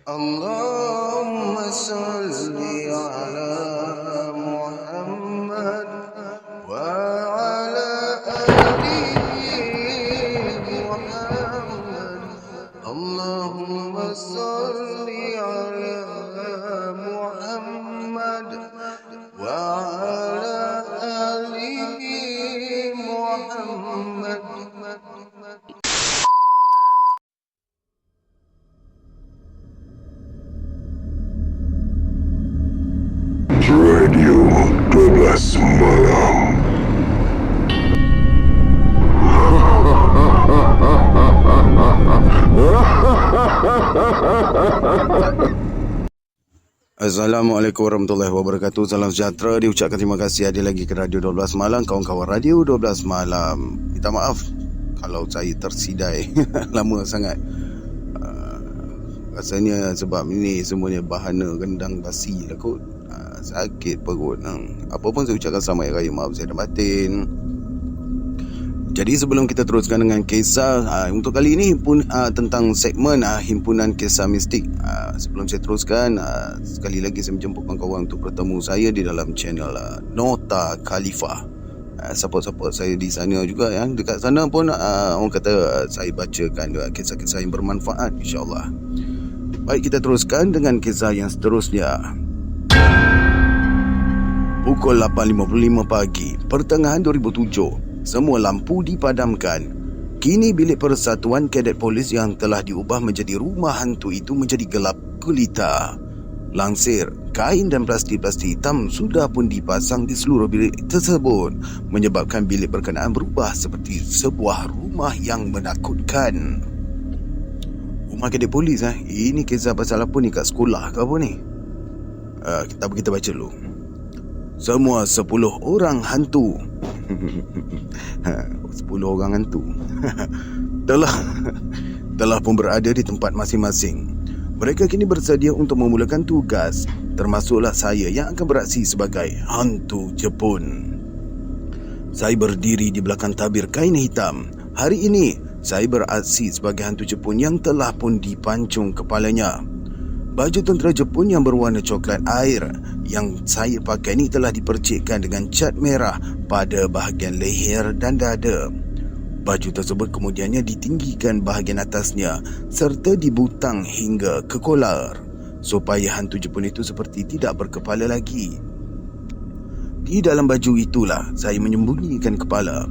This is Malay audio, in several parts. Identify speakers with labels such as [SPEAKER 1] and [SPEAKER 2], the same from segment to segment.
[SPEAKER 1] Allahumma salli ala Muhammad wa ala ali Muhammad. Allahumma salli ala Muhammad wa ala ali Muhammad.
[SPEAKER 2] Radio 12 Malam.
[SPEAKER 1] Assalamualaikum warahmatullahi wabarakatuh. Salam sejahtera. Diucapkan terima kasih hadir lagi ke Radio 12 Malam. Kawan-kawan Radio 12 Malam, minta maaf kalau saya tersidai lama sangat. Rasanya sebab ini semuanya bahana rendang basi lah kot. Sakit perut. Apa pun saya ucapkan selamat raya, maaf saya dan batin. Jadi sebelum kita teruskan dengan kisah untuk kali ini pun tentang segmen himpunan kisah mistik. Sebelum saya teruskan, sekali lagi saya menjemput kawan-kawan untuk bertemu saya di dalam channel Nota Khalifah. Support saya di sana juga ya. Dekat sana pun orang kata saya bacakan kisah-kisah yang bermanfaat, insya-Allah. Baik, kita teruskan dengan kisah yang seterusnya. Pukul 8.55 pagi, pertengahan 2007, semua lampu dipadamkan. Kini bilik persatuan kadet polis yang telah diubah menjadi rumah hantu itu menjadi gelap gulita. Langsir, kain dan plastik-plastik hitam sudah pun dipasang di seluruh bilik tersebut, menyebabkan bilik berkenaan berubah seperti sebuah rumah yang menakutkan. Rumah kadet polis Ini kisah pasal apa ni, kat sekolah ke apa ni? Kita baca dulu. Semua 10 orang hantu 10 orang hantu telah pun berada di tempat masing-masing. Mereka kini bersedia untuk memulakan tugas, termasuklah saya yang akan beraksi sebagai hantu Jepun. Saya berdiri di belakang tabir kain hitam. Hari ini saya beraksi sebagai hantu Jepun yang telah pun dipancung kepalanya. Baju tentera Jepun yang berwarna coklat air yang saya pakai ini telah dipercikkan dengan cat merah pada bahagian leher dan dada. Baju tersebut kemudiannya ditinggikan bahagian atasnya serta dibutang hingga ke kolar, supaya hantu Jepun itu seperti tidak berkepala lagi. Di dalam baju itulah saya menyembunyikan kepala.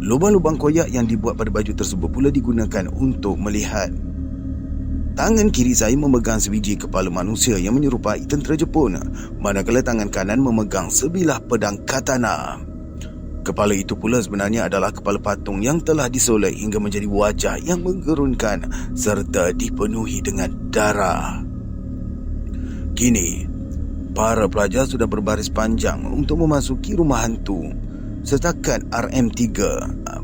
[SPEAKER 1] Lubang-lubang koyak yang dibuat pada baju tersebut pula digunakan untuk melihat. Tangan kiri saya memegang sebiji kepala manusia yang menyerupai tentera Jepun, manakala tangan kanan memegang sebilah pedang katana. Kepala itu pula sebenarnya adalah kepala patung yang telah disolek hingga menjadi wajah yang menggerunkan serta dipenuhi dengan darah. Kini, para pelajar sudah berbaris panjang untuk memasuki rumah hantu. Setakat RM3,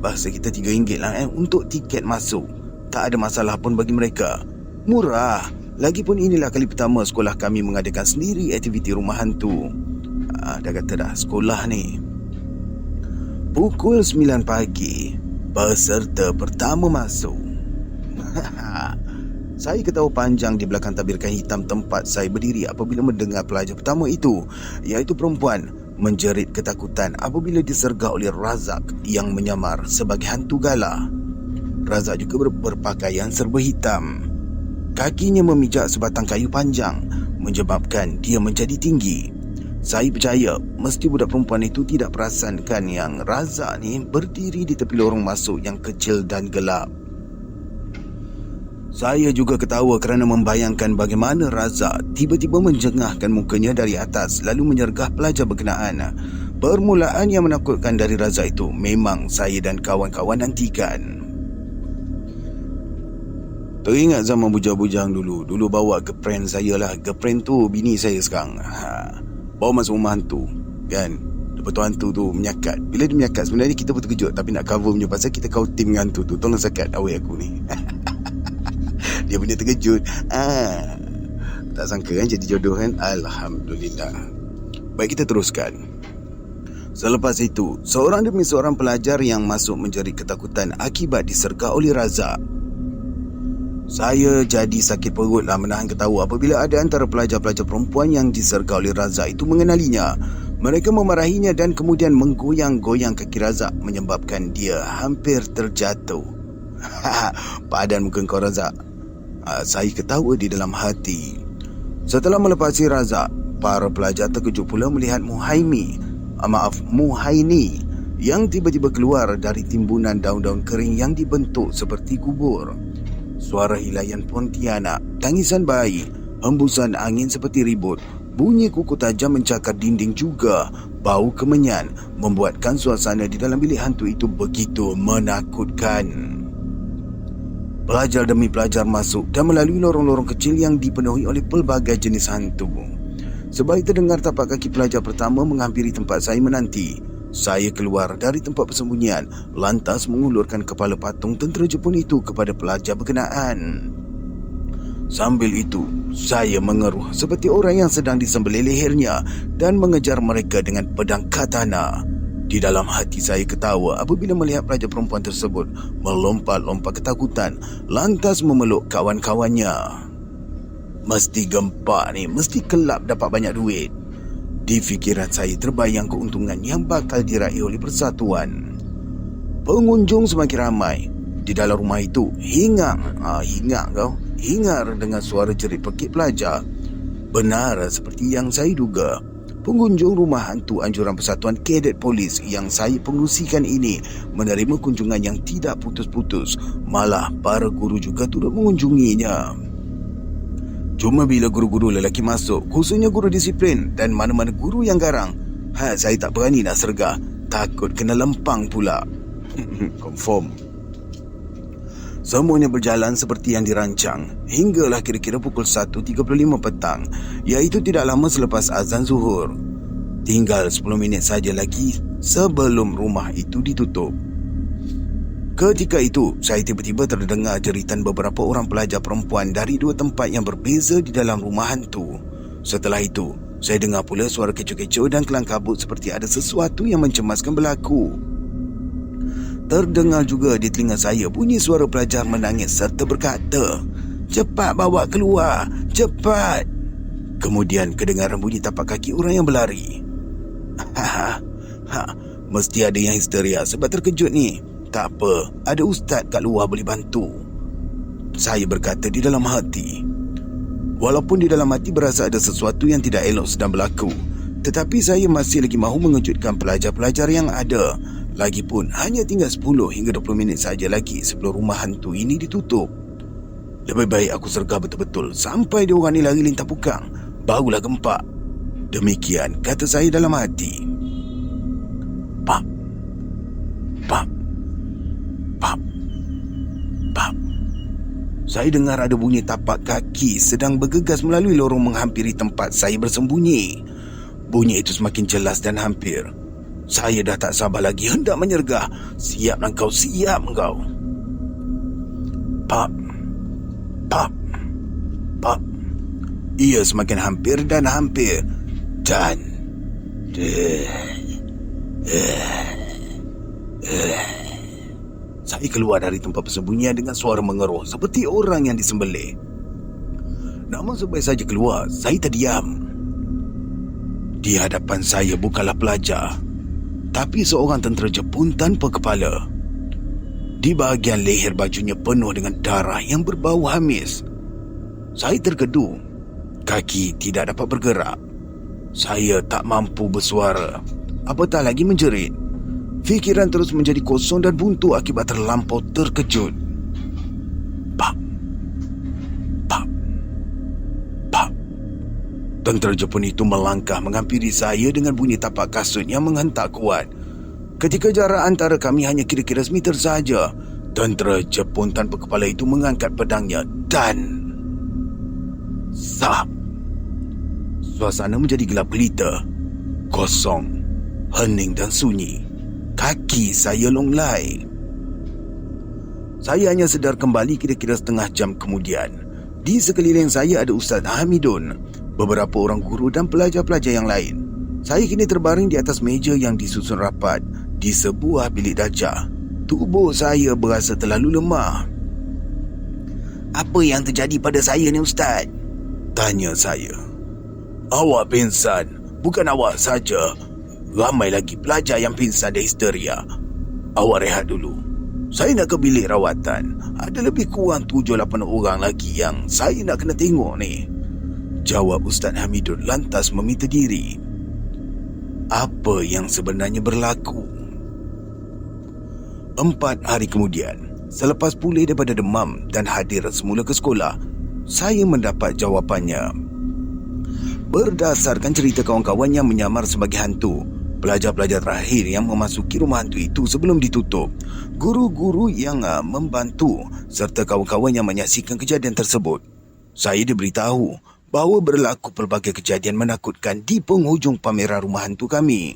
[SPEAKER 1] bahasa kita RM3 lah untuk tiket masuk. Tak ada masalah pun bagi mereka. Murah. Lagipun inilah kali pertama sekolah kami mengadakan sendiri aktiviti rumah hantu. Dah kata dah, sekolah ni. Pukul 9 pagi, peserta pertama masuk. Saya ketawa panjang di belakang tabir kain hitam tempat saya berdiri apabila mendengar pelajar pertama itu, iaitu perempuan, menjerit ketakutan apabila disergap oleh Razak yang menyamar sebagai hantu gala. Razak juga berpakaian serba hitam. Kakinya memijak sebatang kayu panjang, menyebabkan dia menjadi tinggi. Saya percaya mesti budak perempuan itu tidak perasankan yang Razak ni berdiri di tepi lorong masuk yang kecil dan gelap. Saya juga ketawa kerana membayangkan bagaimana Razak tiba-tiba menjengahkan mukanya dari atas lalu menyergah pelajar berkenaan. Permulaan yang menakutkan dari Razak itu memang saya dan kawan-kawan nantikan. Teringat zaman bujang-bujang dulu. Dulu bawa girlfriend saya lah. Girlfriend tu bini saya sekarang. Bawa masuk rumah hantu kan. Lepas tu hantu tu menyakat. Bila dia menyakat, sebenarnya kita pun terkejut, tapi nak cover punya pasal kita kau tim dengan hantu tu. Tolong sakat awet aku ni. Dia punya terkejut. Tak sangka kan jadi jodoh kan. Alhamdulillah. Baik, kita teruskan. Selepas itu, seorang demi seorang pelajar yang masuk menjerit ketakutan akibat disergap oleh Razak. Saya jadi sakit perut menahan ketawa apabila ada antara pelajar-pelajar perempuan yang disergau oleh Razak itu mengenalinya. Mereka memarahinya dan kemudian menggoyang-goyang kaki Razak menyebabkan dia hampir terjatuh. Padan muka kau, Razak. Saya ketawa di dalam hati. Setelah melepasi Razak, para pelajar terkejut pula melihat Muhaini yang tiba-tiba keluar dari timbunan daun-daun kering yang dibentuk seperti kubur. Suara hilayan pontianak, tangisan bayi, hembusan angin seperti ribut, bunyi kuku tajam mencakar dinding juga bau kemenyan membuatkan suasana di dalam bilik hantu itu begitu menakutkan. Pelajar demi pelajar masuk dan melalui lorong-lorong kecil yang dipenuhi oleh pelbagai jenis hantu. Sebaik terdengar tapak kaki pelajar pertama menghampiri tempat saya menanti, saya keluar dari tempat persembunyian, lantas mengulurkan kepala patung tentera Jepun itu kepada pelajar berkenaan. Sambil itu, saya mengeruh seperti orang yang sedang disembelih lehernya dan mengejar mereka dengan pedang katana. Di dalam hati saya ketawa apabila melihat pelajar perempuan tersebut melompat-lompat ketakutan, lantas memeluk kawan-kawannya. Mesti gempak ni, mesti kelab dapat banyak duit. Di fikiran saya terbayang keuntungan yang bakal diraih oleh persatuan. Pengunjung semakin ramai. Di dalam rumah itu, hingar dengan suara jerit pekik pelajar. Benar seperti yang saya duga. Pengunjung rumah hantu anjuran Persatuan Kadet Polis yang saya pengerusikan ini menerima kunjungan yang tidak putus-putus. Malah para guru juga turut mengunjunginya. Cuma bila guru-guru lelaki masuk, khususnya guru disiplin dan mana-mana guru yang garang, saya tak berani nak sergah. Takut kena lempang pula. Confirm. Semuanya berjalan seperti yang dirancang hinggalah kira-kira pukul 1.35 petang, iaitu tidak lama selepas azan zuhur. Tinggal 10 minit saja lagi sebelum rumah itu ditutup. Ketika itu, saya tiba-tiba terdengar jeritan beberapa orang pelajar perempuan dari dua tempat yang berbeza di dalam rumah hantu. Setelah itu, saya dengar pula suara kecoh-kecoh dan kelang kabut seperti ada sesuatu yang mencemaskan berlaku. Terdengar juga di telinga saya bunyi suara pelajar menangis serta berkata, "Cepat bawa keluar, cepat!" Kemudian kedengaran bunyi tapak kaki orang yang berlari. Mesti ada yang histeria sebab terkejut ni. Tak apa, ada ustaz kat luar boleh bantu, saya berkata di dalam hati. Walaupun di dalam hati berasa ada sesuatu yang tidak elok sedang berlaku, tetapi saya masih lagi mahu mengejutkan pelajar-pelajar yang ada. Lagipun hanya tinggal 10 hingga 20 minit saja lagi sebelum rumah hantu ini ditutup. Lebih baik aku sergah betul-betul sampai diorang ni lari lintah pukang, barulah gempak. Demikian kata saya dalam hati. Pak, pak, pap, pap. Saya dengar ada bunyi tapak kaki sedang bergegas melalui lorong menghampiri tempat saya bersembunyi. Bunyi itu semakin jelas dan hampir. Saya dah tak sabar lagi hendak menyergah. Siap engkau, siap engkau. Pap, pap, pap. Ia semakin hampir dan hampir. Dan saya keluar dari tempat persembunyian dengan suara mengeruh seperti orang yang disembelih. Namun sampai saja keluar, saya terdiam. Di hadapan saya bukanlah pelajar, tapi seorang tentera Jepun tanpa kepala. Di bahagian leher bajunya penuh dengan darah yang berbau hamis. Saya terkedu. Kaki tidak dapat bergerak. Saya tak mampu bersuara, apatah lagi menjerit. Fikiran terus menjadi kosong dan buntu akibat terlampau terkejut. Pak, pak, pak. Tentera Jepun itu melangkah menghampiri saya dengan bunyi tapak kasut yang menghentak kuat. Ketika jarak antara kami hanya kira-kira semeter saja, tentera Jepun tanpa kepala itu mengangkat pedangnya dan sap. Suasana menjadi gelap gelita, kosong, hening dan sunyi. Kaki saya longlai. Saya hanya sedar kembali kira-kira setengah jam kemudian. Di sekeliling saya ada Ustaz Hamidun, beberapa orang guru dan pelajar-pelajar yang lain. Saya kini terbaring di atas meja yang disusun rapat di sebuah bilik darjah. Tubuh saya berasa terlalu lemah. Apa yang terjadi pada saya ni, Ustaz? Tanya saya. Awak pingsan. Bukan awak saja. Ramai lagi pelajar yang pingsan dan histeria. Awak rehat dulu. Saya nak ke bilik rawatan. Ada lebih kurang 7-8 orang lagi yang saya nak kena tengok ni. Jawab Ustaz Hamidun lantas meminta diri. Apa yang sebenarnya berlaku? 4 hari kemudian, selepas pulih daripada demam dan hadir semula ke sekolah, saya mendapat jawapannya. Berdasarkan cerita kawan-kawan yang menyamar sebagai hantu, pelajar-pelajar terakhir yang memasuki rumah hantu itu sebelum ditutup, guru-guru yang membantu serta kawan-kawan yang menyaksikan kejadian tersebut, saya diberitahu bahawa berlaku pelbagai kejadian menakutkan di penghujung pameran rumah hantu kami.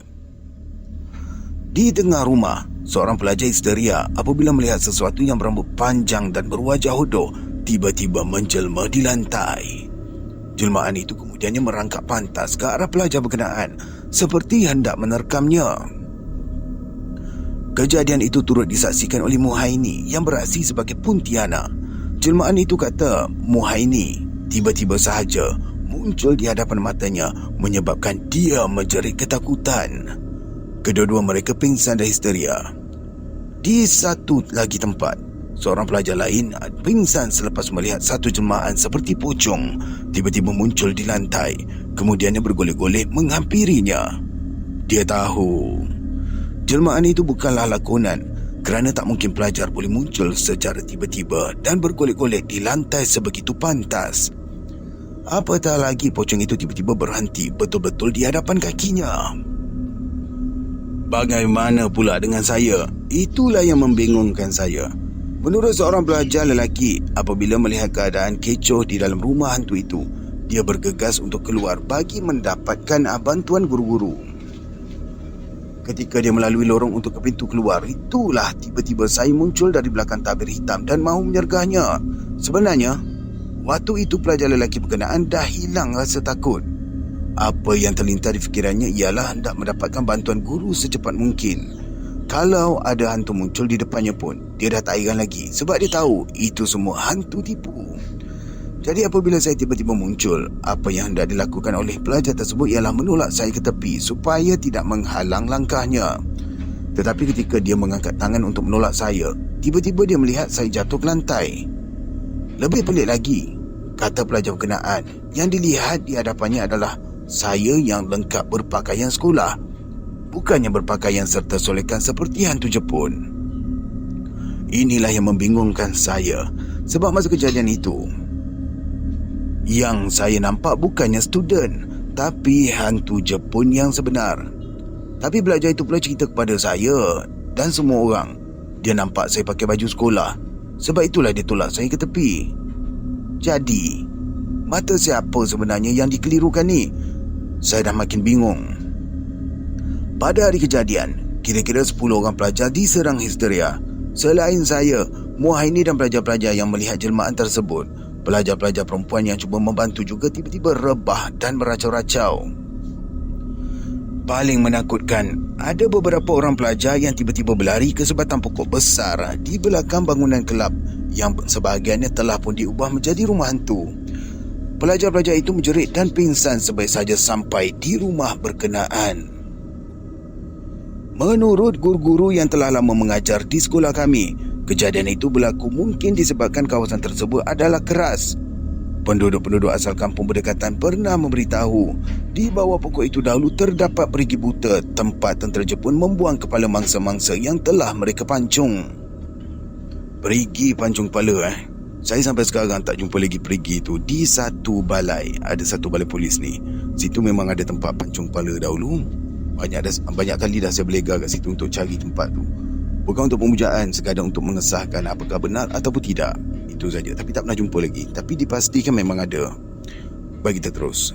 [SPEAKER 1] Di tengah rumah, seorang pelajar histeria apabila melihat sesuatu yang berambut panjang dan berwajah hodoh tiba-tiba menjelma di lantai. Jelmaan itu kemudiannya merangkak pantas ke arah pelajar berkenaan seperti hendak menerkamnya. Kejadian itu turut disaksikan oleh Muhaini yang beraksi sebagai Pontianak. Jelmaan itu kata Muhaini tiba-tiba sahaja muncul di hadapan matanya menyebabkan dia menjerit ketakutan. Kedua-dua mereka pingsan dan histeria. Di satu lagi tempat, seorang pelajar lain pingsan selepas melihat satu jelmaan seperti pocong tiba-tiba muncul di lantai, kemudiannya bergolek-golek menghampirinya. Dia tahu jelmaan itu bukanlah lakonan, kerana tak mungkin pelajar boleh muncul secara tiba-tiba dan bergolek-golek di lantai sebegitu pantas. Apatah lagi pocong itu tiba-tiba berhenti betul-betul di hadapan kakinya. Bagaimana pula dengan saya? Itulah yang membingungkan saya. Menurut seorang pelajar lelaki, apabila melihat keadaan kecoh di dalam rumah hantu itu, dia bergegas untuk keluar bagi mendapatkan bantuan guru-guru. Ketika dia melalui lorong untuk ke pintu keluar, itulah tiba-tiba saya muncul dari belakang tabir hitam dan mahu menyergahnya. Sebenarnya, waktu itu pelajar lelaki berkenaan dah hilang rasa takut. Apa yang terlintas di fikirannya ialah hendak mendapatkan bantuan guru secepat mungkin. Kalau ada hantu muncul di depannya pun, dia dah tak heran lagi sebab dia tahu itu semua hantu tipu. Jadi apabila saya tiba-tiba muncul, apa yang hendak dilakukan oleh pelajar tersebut ialah menolak saya ke tepi supaya tidak menghalang langkahnya. Tetapi ketika dia mengangkat tangan untuk menolak saya, tiba-tiba dia melihat saya jatuh ke lantai. Lebih pelik lagi, kata pelajar berkenaan, yang dilihat di hadapannya adalah saya yang lengkap berpakaian sekolah, bukannya berpakaian serta solekan seperti hantu Jepun. Inilah yang membingungkan saya, sebab masa kejadian itu, yang saya nampak bukannya student, tapi hantu Jepun yang sebenar. Tapi pelajar itu pula cerita kepada saya dan semua orang, dia nampak saya pakai baju sekolah. Sebab itulah dia tolak saya ke tepi. Jadi, mata siapa sebenarnya yang dikelirukan ni? Saya dah makin bingung. Pada hari kejadian, kira-kira 10 orang pelajar diserang histeria. Selain saya, Muhaini dan pelajar-pelajar yang melihat jelmaan tersebut, pelajar-pelajar perempuan yang cuba membantu juga tiba-tiba rebah dan beracau-racau. Paling menakutkan, ada beberapa orang pelajar yang tiba-tiba berlari ke sebatang pokok besar di belakang bangunan kelab yang sebahagiannya telah pun diubah menjadi rumah hantu. Pelajar-pelajar itu menjerit dan pingsan sebaik saja sampai di rumah berkenaan. Menurut guru-guru yang telah lama mengajar di sekolah kami, kejadian itu berlaku mungkin disebabkan kawasan tersebut adalah keras. Penduduk-penduduk asal kampung berdekatan pernah memberitahu di bawah pokok itu dahulu terdapat perigi buta, tempat tentera Jepun membuang kepala mangsa-mangsa yang telah mereka pancung. Perigi pancung kepala Saya sampai sekarang tak jumpa lagi perigi tu di satu balai. Ada satu balai polis ni. Situ memang ada tempat pancung kepala dahulu. Banyak kali dah saya berlega kat situ untuk cari tempat tu. Bukan untuk pemujaan, sekadar untuk mengesahkan apakah benar ataupun tidak. Itu saja. Tapi tak pernah jumpa lagi. Tapi dipastikan memang ada. Baik, kita terus.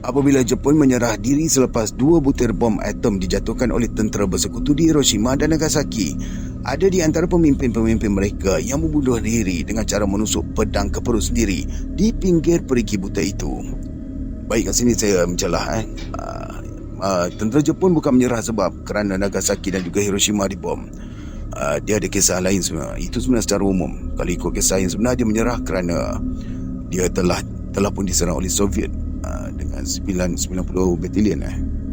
[SPEAKER 1] Apabila Jepun menyerah diri selepas 2 butir bom atom dijatuhkan oleh tentera bersekutu di Hiroshima dan Nagasaki, ada di antara pemimpin-pemimpin mereka yang membunuh diri dengan cara menusuk pedang ke perut sendiri di pinggir perigi buta itu. Baik, kat sini saya mencelah. Tentera Jepun bukan menyerah sebab kerana Nagasaki dan juga Hiroshima dibom. Dia ada kisah lain sebenarnya. Itu sebenarnya secara umum. Kalau ikut kisah yang sebenarnya, dia menyerah kerana dia telah pun diserang oleh Soviet dengan 90 batalion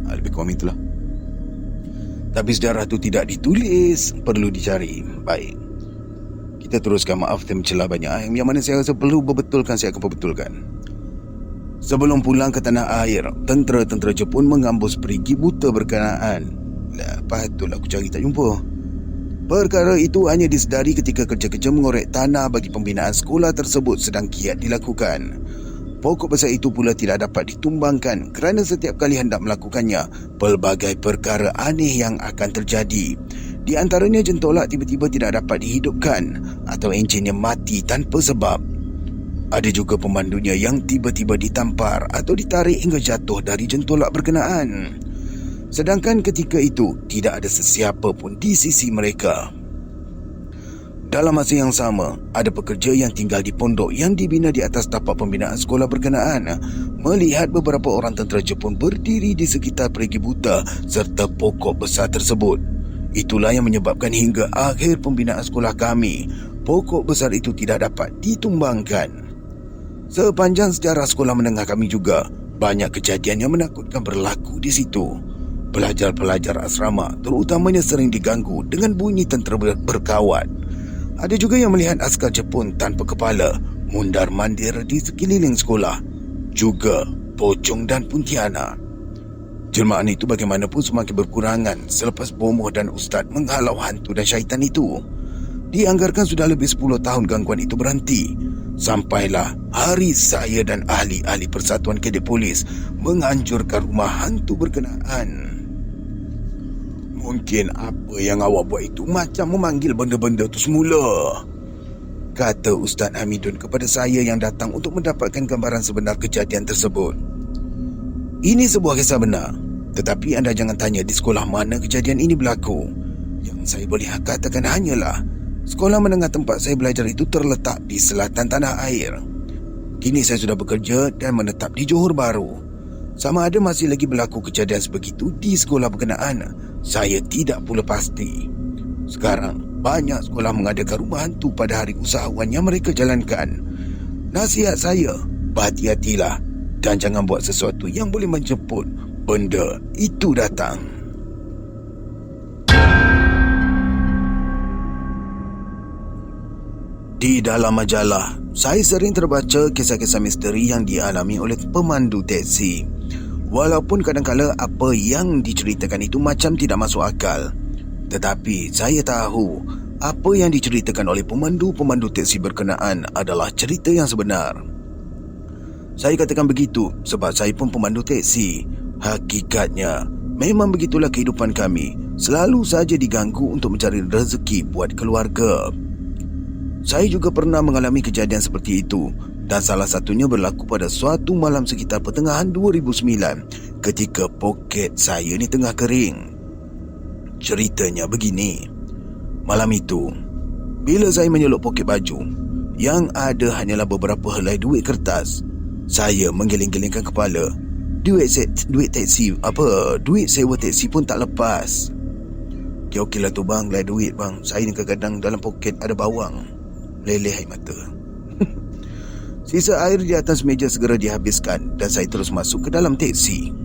[SPEAKER 1] lebih kurang itulah. Tapi sejarah tu tidak ditulis, perlu dicari. Baik, kita teruskan. Maaf saya mencela banyak. Yang mana saya rasa perlu berbetulkan, saya akan berbetulkan. Sebelum pulang ke tanah air, tentera-tentera Jepun mengambus perigi buta berkenaan. Patutlah aku cari, tak jumpa. Perkara itu hanya disedari ketika kerja-kerja mengorek tanah bagi pembinaan sekolah tersebut sedang giat dilakukan. Pokok besar itu pula tidak dapat ditumbangkan kerana setiap kali hendak melakukannya, pelbagai perkara aneh yang akan terjadi. Di antaranya jentolak tiba-tiba tidak dapat dihidupkan atau enjinnya mati tanpa sebab. Ada juga pemandunya yang tiba-tiba ditampar atau ditarik hingga jatuh dari jentolak berkenaan. Sedangkan ketika itu tidak ada sesiapa pun di sisi mereka. Dalam masa yang sama, ada pekerja yang tinggal di pondok yang dibina di atas tapak pembinaan sekolah berkenaan melihat beberapa orang tentera Jepun berdiri di sekitar perigi buta serta pokok besar tersebut. Itulah yang menyebabkan hingga akhir pembinaan sekolah kami, pokok besar itu tidak dapat ditumbangkan. Sepanjang sejarah sekolah menengah kami juga, banyak kejadian yang menakutkan berlaku di situ. Pelajar-pelajar asrama terutamanya sering diganggu dengan bunyi tentera berkawat. Ada juga yang melihat askar Jepun tanpa kepala mundar-mandir di sekeliling sekolah, juga pocong dan puntianak. Jelmaan itu bagaimanapun semakin berkurangan selepas bomoh dan ustaz menghalau hantu dan syaitan itu. Dianggarkan sudah lebih 10 tahun gangguan itu berhenti. Sampailah hari saya dan ahli-ahli Persatuan Kadet Polis menghancurkan rumah hantu berkenaan. Mungkin apa yang awak buat itu macam memanggil benda-benda itu semula, kata Ustaz Hamidun kepada saya yang datang untuk mendapatkan gambaran sebenar kejadian tersebut. Ini sebuah kisah benar, tetapi anda jangan tanya di sekolah mana kejadian ini berlaku. Yang saya boleh katakan hanyalah sekolah menengah tempat saya belajar itu terletak di selatan tanah air. Kini saya sudah bekerja dan menetap di Johor Bahru. Sama ada masih lagi berlaku kejadian sebegitu di sekolah berkenaan, saya tidak pula pasti. Sekarang, banyak sekolah mengadakan rumah hantu pada hari usahawan yang mereka jalankan. Nasihat saya, berhati-hatilah dan jangan buat sesuatu yang boleh menjemput benda itu datang. Di dalam majalah, saya sering terbaca kisah-kisah misteri yang dialami oleh pemandu teksi. Walaupun kadang-kala apa yang diceritakan itu macam tidak masuk akal, tetapi saya tahu apa yang diceritakan oleh pemandu-pemandu teksi berkenaan adalah cerita yang sebenar. Saya katakan begitu sebab saya pun pemandu teksi. Hakikatnya, memang begitulah kehidupan kami. Selalu saja diganggu untuk mencari rezeki buat keluarga. Saya juga pernah mengalami kejadian seperti itu, dan salah satunya berlaku pada suatu malam sekitar pertengahan 2009 ketika poket saya ni tengah kering. Ceritanya begini. Malam itu, bila saya menyeluk poket baju yang ada hanyalah beberapa helai duit kertas, saya menggeleng-gelengkan kepala. Duit sewa teksi pun tak lepas. Okeylah tu bang, helai duit bang. Saya ni kadang-kadang dalam poket ada bawang. Meleleh air mata. Sisa air di atas meja segera dihabiskan dan saya terus masuk ke dalam teksi.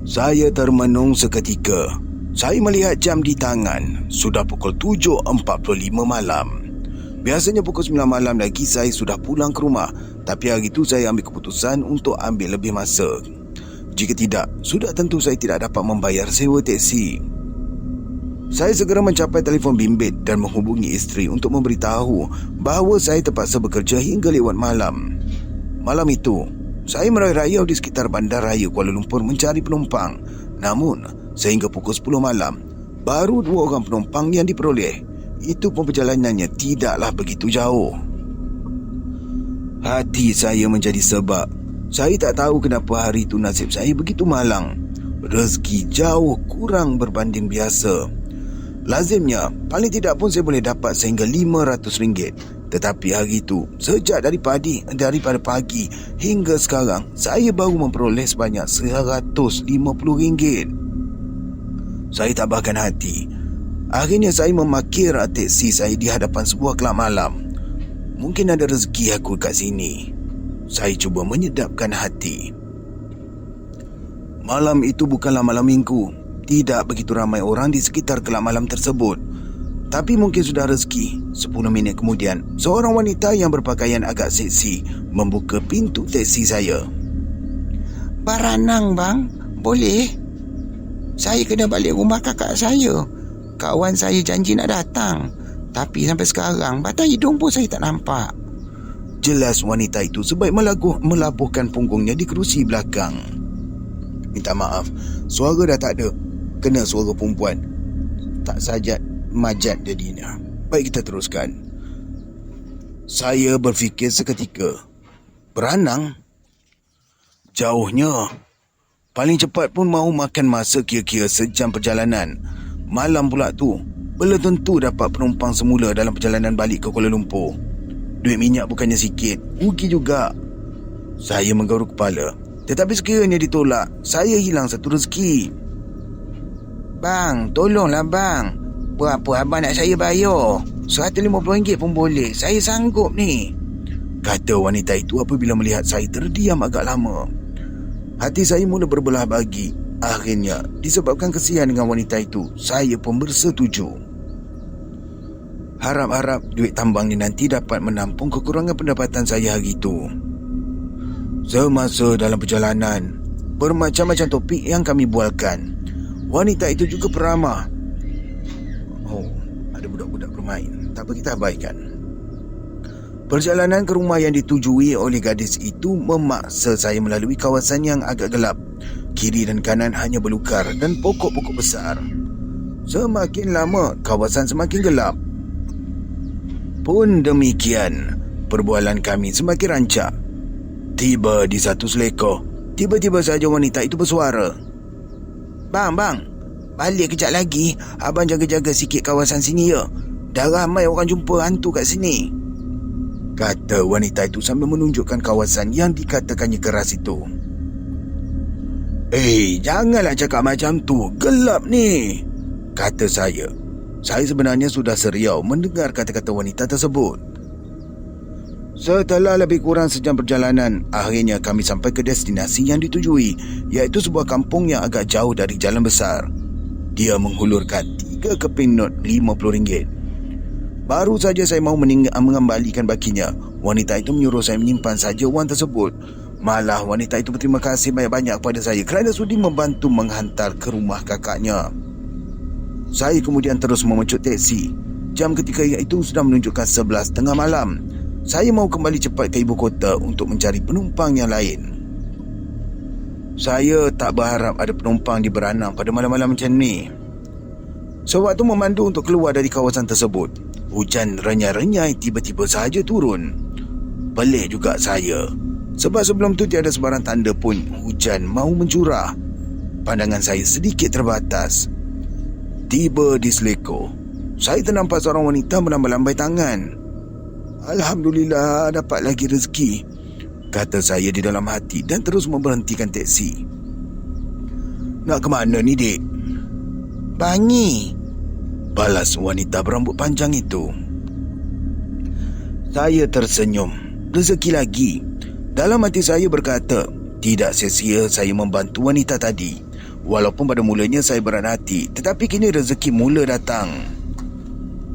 [SPEAKER 1] Saya termenung seketika. Saya melihat jam di tangan. Sudah pukul 7.45 malam. Biasanya pukul 9 malam lagi saya sudah pulang ke rumah. Tapi hari itu saya ambil keputusan untuk ambil lebih masa. Jika tidak, sudah tentu saya tidak dapat membayar sewa teksi. Saya segera mencapai telefon bimbit dan menghubungi isteri untuk memberitahu bahawa saya terpaksa bekerja hingga lewat malam. Malam itu, saya merayau di sekitar Bandaraya Kuala Lumpur mencari penumpang. Namun, sehingga pukul 10 malam, baru 2 orang penumpang yang diperoleh. Itu pun perjalanannya tidaklah begitu jauh. Hati saya menjadi sebab. Saya tak tahu kenapa hari itu nasib saya begitu malang. Rezeki jauh kurang berbanding biasa. Lazimnya, paling tidak pun saya boleh dapat sehingga RM500. Tetapi hari itu, sejak daripada pagi hingga sekarang, saya baru memperoleh sebanyak RM150. Saya tak bahkan hati. Akhirnya saya memakir teksi saya di hadapan sebuah kelab malam. Mungkin ada rezeki aku kat sini. Saya cuba menyedapkan hati. Malam itu bukanlah malam minggu. Tidak begitu ramai orang di sekitar kelab malam tersebut. Tapi mungkin sudah rezeki. 10 minit kemudian, seorang wanita yang berpakaian agak seksi membuka pintu teksi saya.
[SPEAKER 3] Baranang bang, boleh? Saya kena balik rumah kakak saya. Kawan saya janji nak datang. Tapi sampai sekarang batang hidung pun saya tak nampak.
[SPEAKER 1] Jelas wanita itu sebaik melabuhkan punggungnya di kerusi belakang. Minta maaf, suara dah tak ada. Kena suara perempuan. Tak sajat majat jadinya. Baik, kita teruskan. Saya berfikir seketika. Beranang? Jauhnya. Paling cepat pun mahu makan masa kira-kira sejam perjalanan. Malam pula tu. Belum tentu dapat penumpang semula dalam perjalanan balik ke Kuala Lumpur. Duit minyak bukannya sikit, rugi juga. Saya menggaruk kepala. Tetapi sekiranya ditolak, saya hilang satu rezeki.
[SPEAKER 3] Bang, tolonglah bang. Berapa abang nak saya bayar? RM150 pun boleh. Saya sanggup ni,
[SPEAKER 1] kata wanita itu apabila melihat saya terdiam agak lama. Hati saya mula berbelah bagi. Akhirnya, disebabkan kesian dengan wanita itu, saya pun bersetuju. Harap-harap duit tambang ni nanti dapat menampung kekurangan pendapatan saya hari itu. Semasa dalam perjalanan, bermacam-macam topik yang kami bualkan. Wanita itu juga peramah. Oh, ada budak-budak bermain. Tak apa, kita abaikan. Perjalanan ke rumah yang ditujui oleh gadis itu memaksa saya melalui kawasan yang agak gelap. Kiri dan kanan hanya belukar dan pokok-pokok besar. Semakin lama, kawasan semakin gelap. Pun demikian, perbualan kami semakin rancak. Tiba di satu selekor, tiba-tiba saja wanita itu bersuara.
[SPEAKER 3] Bang, balik kejap lagi. Abang jaga-jaga sikit kawasan sini ya. Dah ramai orang jumpa hantu kat sini,
[SPEAKER 1] kata wanita itu sambil menunjukkan kawasan yang dikatakannya keras itu. Janganlah cakap macam tu. Gelap ni, kata saya. Saya sebenarnya sudah seriau mendengar kata-kata wanita tersebut. Setelah lebih kurang sejam perjalanan, akhirnya kami sampai ke destinasi yang ditujui, iaitu sebuah kampung yang agak jauh dari jalan besar. Dia menghulurkan 3 keping not RM50. Baru saja saya mahu mengembalikan bakinya, wanita itu menyuruh saya menyimpan saja wang tersebut. Malah wanita itu berterima kasih banyak-banyak kepada saya kerana sudi membantu menghantar ke rumah kakaknya. Saya kemudian terus memecut teksi. Jam ketika itu sudah menunjukkan 11:30 malam. Saya mahu kembali cepat ke ibu kota untuk mencari penumpang yang lain. Saya tak berharap ada penumpang di Beranang pada malam-malam macam ni. Sewaktu memandu untuk keluar dari kawasan tersebut, hujan renyai-renyai tiba-tiba sahaja turun. Pelik juga saya, sebab sebelum tu tiada sebarang tanda pun hujan mahu mencurah. Pandangan saya sedikit terbatas. Tiba di selekor, saya ternampak seorang wanita melambai-lambai tangan. Alhamdulillah, dapat lagi rezeki, kata saya di dalam hati dan terus memberhentikan teksi. Nak ke mana ni, Dik?
[SPEAKER 3] Bangi,
[SPEAKER 1] balas wanita berambut panjang itu. Saya tersenyum. Rezeki lagi. Dalam hati saya berkata, tidak sia-sia saya membantu wanita tadi. Walaupun pada mulanya saya berat hati, tetapi kini rezeki mula datang.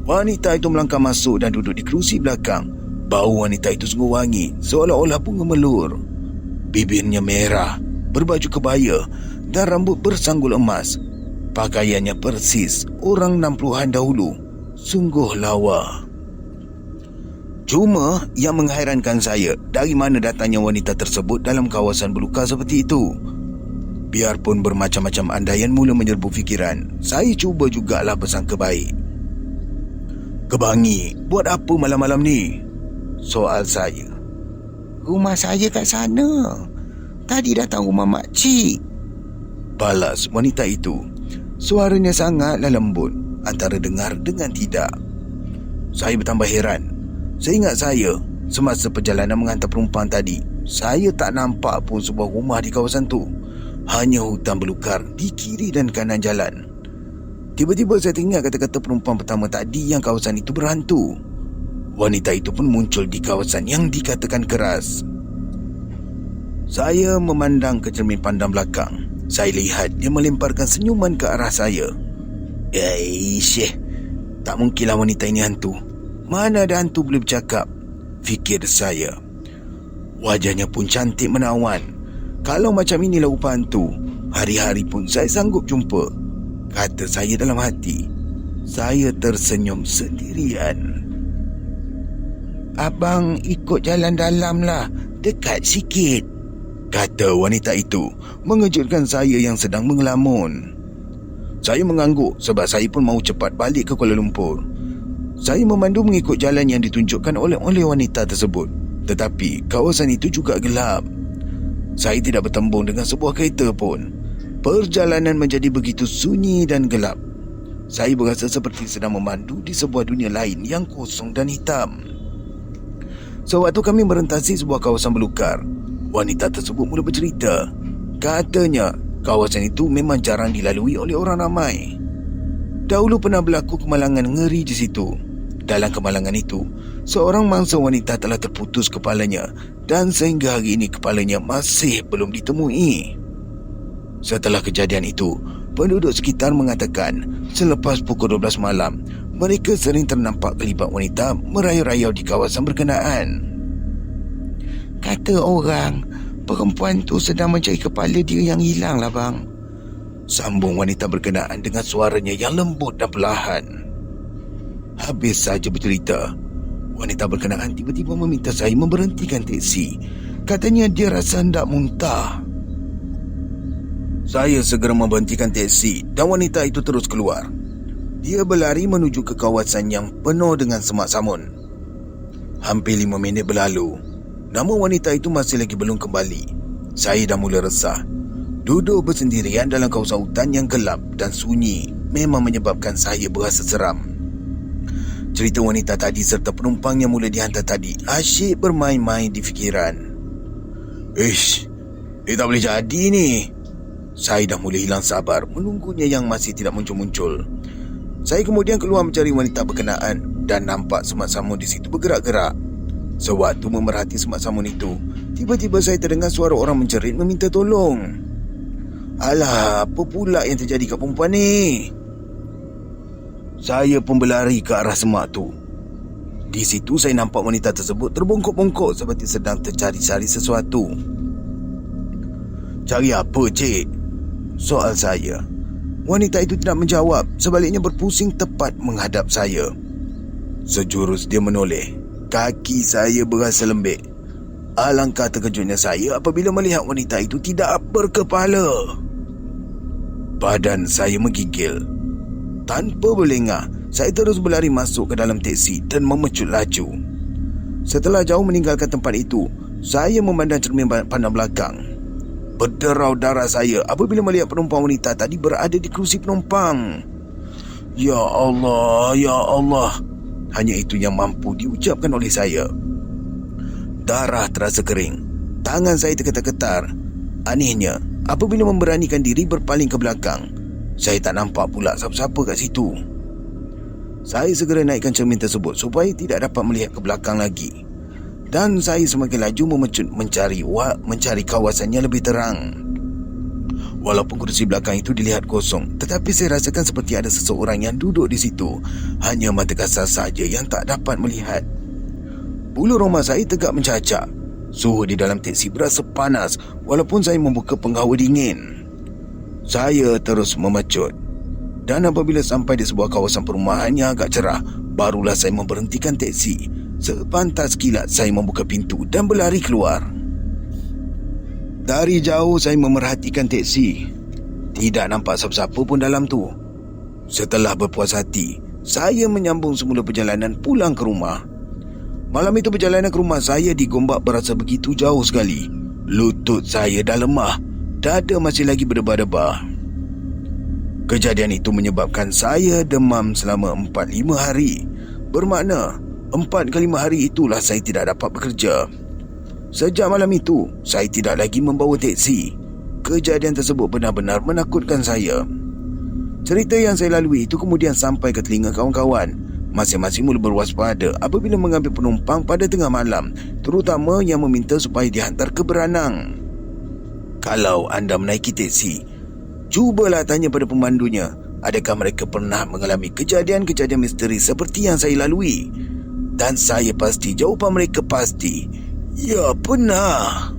[SPEAKER 1] Wanita itu melangkah masuk dan duduk di kerusi belakang. Bau wanita itu sungguh wangi, seolah-olah bunga melur. Bibirnya merah, berbaju kebaya dan rambut bersanggul emas. Pakaiannya persis orang 60-an dahulu. Sungguh lawa. Cuma yang menghairankan saya, dari mana datangnya wanita tersebut dalam kawasan belukar seperti itu. Biarpun bermacam-macam andaian mula menyerbu fikiran, saya cuba jugalah bersangka baik. Ke Bangi, buat apa malam-malam ni? Soal saya.
[SPEAKER 3] Rumah saya kat sana. Tadi datang rumah makcik,
[SPEAKER 1] balas wanita itu. Suaranya sangatlah lembut, antara dengar dengan tidak. Saya bertambah heran. Seingat saya, semasa perjalanan menghantar penumpang tadi, saya tak nampak pun sebuah rumah di kawasan tu. Hanya hutan belukar di kiri dan kanan jalan. Tiba-tiba saya teringat kata-kata perempuan pertama tadi yang kawasan itu berhantu. Wanita itu pun muncul di kawasan yang dikatakan keras. Saya memandang ke cermin pandang belakang. Saya lihat dia melemparkan senyuman ke arah saya. Tak mungkinlah wanita ini hantu. Mana ada hantu boleh bercakap, fikir saya. Wajahnya pun cantik menawan. Kalau macam inilah rupa hantu, hari-hari pun saya sanggup jumpa, kata saya dalam hati. Saya tersenyum sendirian. Abang ikut jalan dalam lah, dekat sikit, kata wanita itu, mengejutkan saya yang sedang mengelamun. Saya mengangguk sebab saya pun mahu cepat balik ke Kuala Lumpur. Saya memandu mengikut jalan yang ditunjukkan oleh wanita tersebut. Tetapi kawasan itu juga gelap. Saya tidak bertembung dengan sebuah kereta pun. Perjalanan menjadi begitu sunyi dan gelap. Saya berasa seperti sedang memandu di sebuah dunia lain yang kosong dan hitam. Sewaktu kami merentasi sebuah kawasan belukar, wanita tersebut mula bercerita. Katanya, kawasan itu memang jarang dilalui oleh orang ramai. Dahulu pernah berlaku kemalangan ngeri di situ. Dalam kemalangan itu, seorang mangsa wanita telah terputus kepalanya dan sehingga hari ini kepalanya masih belum ditemui. Setelah kejadian itu, penduduk sekitar mengatakan selepas pukul 12 malam, mereka sering ternampak kelibat wanita merayau-rayau di kawasan berkenaan. Kata orang, perempuan tu sedang mencari kepala dia yang hilang lah bang, sambung wanita berkenaan dengan suaranya yang lembut dan perlahan. Habis saja bercerita, wanita berkenaan tiba-tiba meminta saya memberhentikan teksi. Katanya dia rasa hendak muntah. Saya segera memberhentikan teksi dan wanita itu terus keluar. Dia berlari menuju ke kawasan yang penuh dengan semak samun. Hampir 5 minit berlalu, namun wanita itu masih lagi belum kembali. Saya dah mula resah. Duduk bersendirian dalam kawasan hutan yang gelap dan sunyi memang menyebabkan saya berasa seram. Cerita wanita tadi serta penumpang yang mula dihantar tadi asyik bermain-main di fikiran. Tak boleh jadi ni. Saya dah mula hilang sabar menunggunya yang masih tidak muncul-muncul. Saya kemudian keluar mencari wanita berkenaan dan nampak semak samun di situ bergerak-gerak. Sewaktu memerhati semak samun itu, tiba-tiba saya terdengar suara orang menjerit meminta tolong. Alah, apa pula yang terjadi kat perempuan ni? Saya pun berlari ke arah semak tu. Di situ saya nampak wanita tersebut terbongkok-bongkok seperti sedang tercari-cari sesuatu. Cari apa, cik? Soal saya. Wanita itu tidak menjawab, sebaliknya berpusing tepat menghadap saya. Sejurus dia menoleh. Kaki saya berasa lembik. Alangkah terkejutnya saya apabila melihat wanita itu tidak berkepala. Badan saya menggigil. Tanpa berlengah, saya terus berlari masuk ke dalam teksi dan memecut laju. Setelah jauh meninggalkan tempat itu, saya memandang cermin pandang belakang. Berderau darah saya apabila melihat perempuan wanita tadi berada di kerusi penumpang. Ya Allah, ya Allah. Hanya itu yang mampu diucapkan oleh saya. Darah terasa kering. Tangan saya tergetar-getar. Anehnya, apabila memberanikan diri berpaling ke belakang, saya tak nampak pula siapa-siapa kat situ. Saya segera naikkan cermin tersebut supaya tidak dapat melihat ke belakang lagi. Dan saya semakin laju memecut mencari kawasan yang lebih terang. Walaupun kursi belakang itu dilihat kosong, tetapi saya rasakan seperti ada seseorang yang duduk di situ. Hanya mata kasar saja yang tak dapat melihat. Bulu roma saya tegak mencacak. Suhu di dalam teksi berasa panas walaupun saya membuka penghawa dingin. Saya terus memecut. Dan apabila sampai di sebuah kawasan perumahan yang agak cerah, barulah saya memberhentikan teksi. Sepantas kilat saya membuka pintu dan berlari keluar. Dari jauh saya memerhatikan teksi. Tidak nampak siapa-siapa pun dalam tu. Setelah berpuas hati, saya menyambung semula perjalanan pulang ke rumah. Malam itu perjalanan ke rumah saya digombak berasa begitu jauh sekali. Lutut saya dah lemah. Dada masih lagi berdebar-debar. Kejadian itu menyebabkan saya demam selama 4-5 hari. Bermakna 4 ke 5 hari itulah saya tidak dapat bekerja. Sejak malam itu, saya tidak lagi membawa teksi. Kejadian tersebut benar-benar menakutkan saya. Cerita yang saya lalui itu kemudian sampai ke telinga kawan-kawan. Masing-masing mula berwaspada apabila mengambil penumpang pada tengah malam, terutama yang meminta supaya dihantar ke Beranang. Kalau anda menaiki teksi, cubalah tanya pada pemandunya, adakah mereka pernah mengalami kejadian-kejadian misteri seperti yang saya lalui? Dan saya pasti jawapan mereka pasti, ya pernah.